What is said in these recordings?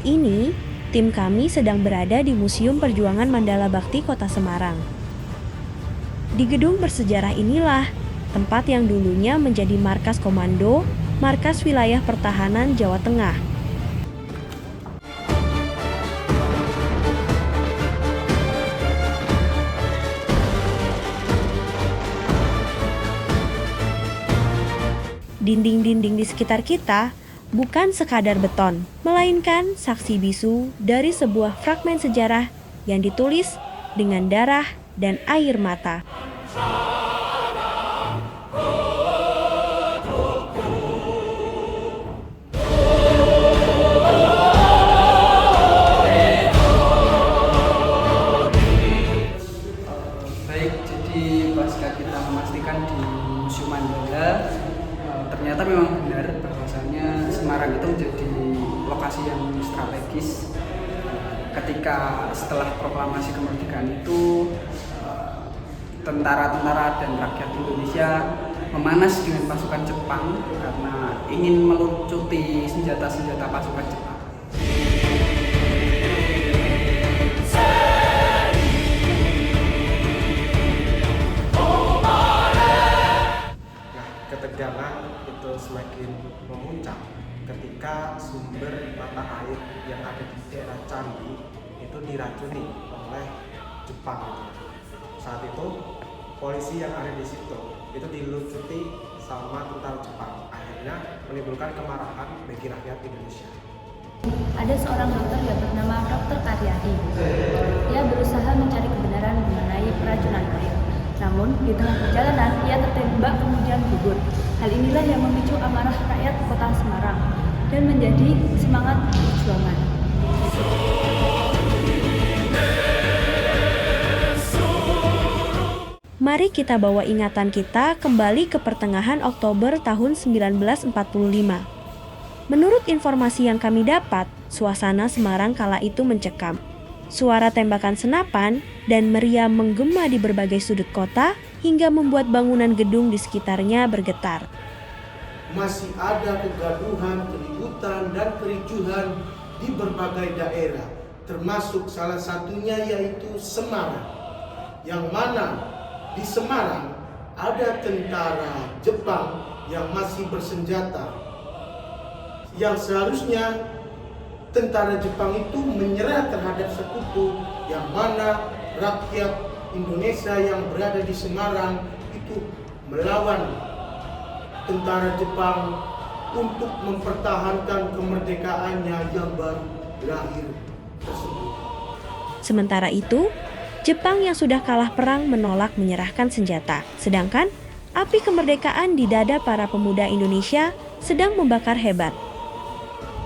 Saat ini, tim kami sedang berada di Museum Perjuangan Mandala Bakti Kota Semarang. Di gedung bersejarah inilah tempat yang dulunya menjadi markas komando, markas wilayah pertahanan Jawa Tengah. Dinding-dinding di sekitar kita bukan sekadar beton, melainkan saksi bisu dari sebuah fragmen sejarah yang ditulis dengan darah dan air mata. Baik, jadi pasca kita memastikan di Museum Mandala, ternyata memang benar bahwasanya Semarang itu menjadi lokasi yang strategis. Ketika setelah proklamasi kemerdekaan itu, tentara-tentara dan rakyat Indonesia memanas dengan pasukan Jepang karena ingin melucuti senjata-senjata pasukan Jepang. Ketegangan itu semakin memuncak ketika sumber mata air yang ada di daerah Candi itu diracuni oleh Jepang. Saat itu polisi yang ada di situ itu dilucuti sama tentara Jepang, akhirnya menimbulkan kemarahan bagi rakyat Indonesia. Ada seorang dokter yang bernama Dr. Karyadi. Ia berusaha mencari kebenaran mengenai keracunan air. Namun, di tengah perjalanan, ia tertembak kemudian gugur. Hal inilah yang memicu amarah rakyat kota Semarang dan menjadi semangat perjuangan. Mari kita bawa ingatan kita kembali ke pertengahan Oktober tahun 1945. Menurut informasi yang kami dapat, suasana Semarang kala itu mencekam. Suara tembakan senapan dan meriam menggema di berbagai sudut kota hingga membuat bangunan gedung di sekitarnya bergetar. Masih ada kegaduhan, keributan, dan kericuhan di berbagai daerah, termasuk salah satunya yaitu Semarang. Yang mana di Semarang ada tentara Jepang yang masih bersenjata, yang seharusnya tentara Jepang itu menyerah terhadap sekutu, yang mana rakyat Indonesia yang berada di Semarang itu melawan tentara Jepang untuk mempertahankan kemerdekaannya yang baru lahir tersebut. Sementara itu, Jepang yang sudah kalah perang menolak menyerahkan senjata, sedangkan api kemerdekaan di dada para pemuda Indonesia sedang membakar hebat.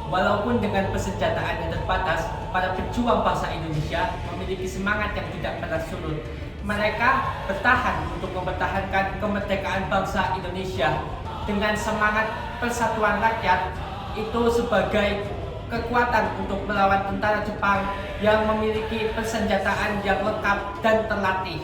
Walaupun dengan persenjataan yang terbatas, para pejuang bangsa Indonesia memiliki semangat yang tidak pernah surut. Mereka bertahan untuk mempertahankan kemerdekaan bangsa Indonesia dengan semangat persatuan rakyat itu sebagai kekuatan untuk melawan tentara Jepang yang memiliki persenjataan yang lengkap dan terlatih.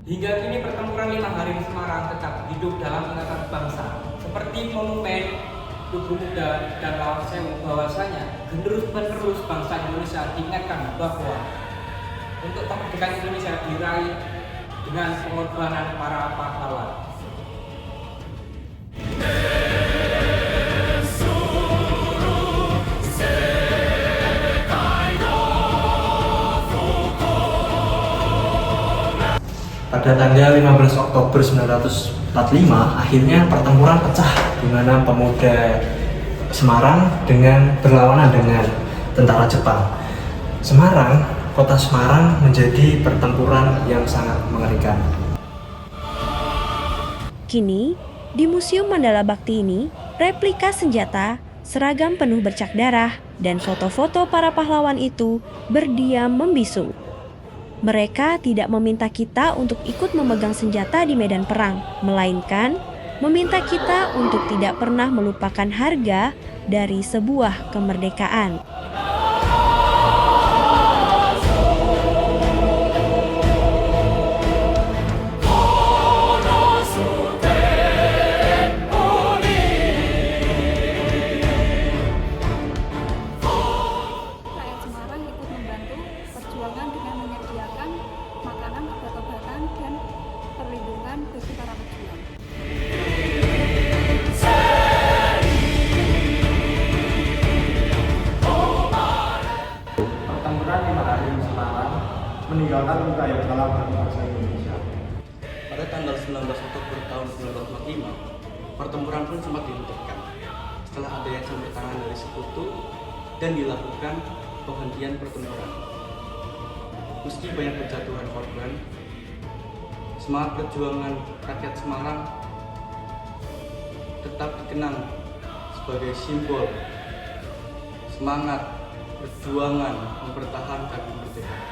Hingga kini pertempuran 5 hari di Semarang tetap hidup dalam ingatan bangsa. Seperti monumen Tugu Muda dan Lawang Sewu, bahwasanya generus-penerus bangsa Indonesia diingatkan bahwa untuk kemerdekaan Indonesia diraih dengan pengorbanan para pahlawan. Pada tanggal 15 Oktober 1945, akhirnya pertempuran pecah di mana pemuda Semarang berlawanan dengan tentara Jepang. Kota Semarang menjadi pertempuran yang sangat mengerikan. Kini, di Museum Mandala Bakti ini, replika senjata, seragam penuh bercak darah, dan foto-foto para pahlawan itu berdiam membisu. Mereka tidak meminta kita untuk ikut memegang senjata di medan perang, melainkan meminta kita untuk tidak pernah melupakan harga dari sebuah kemerdekaan. memperjuangkan kedaulatan bangsa Indonesia. Pada tanggal 19 Oktober tahun 1945, pertempuran pun sempat dihentikan setelah ada yang campur tangan dari sekutu dan dilakukan penghentian pertempuran. Meski banyak kejatuhan korban, semangat perjuangan rakyat Semarang tetap dikenang sebagai simbol semangat perjuangan mempertahankan kemerdekaan.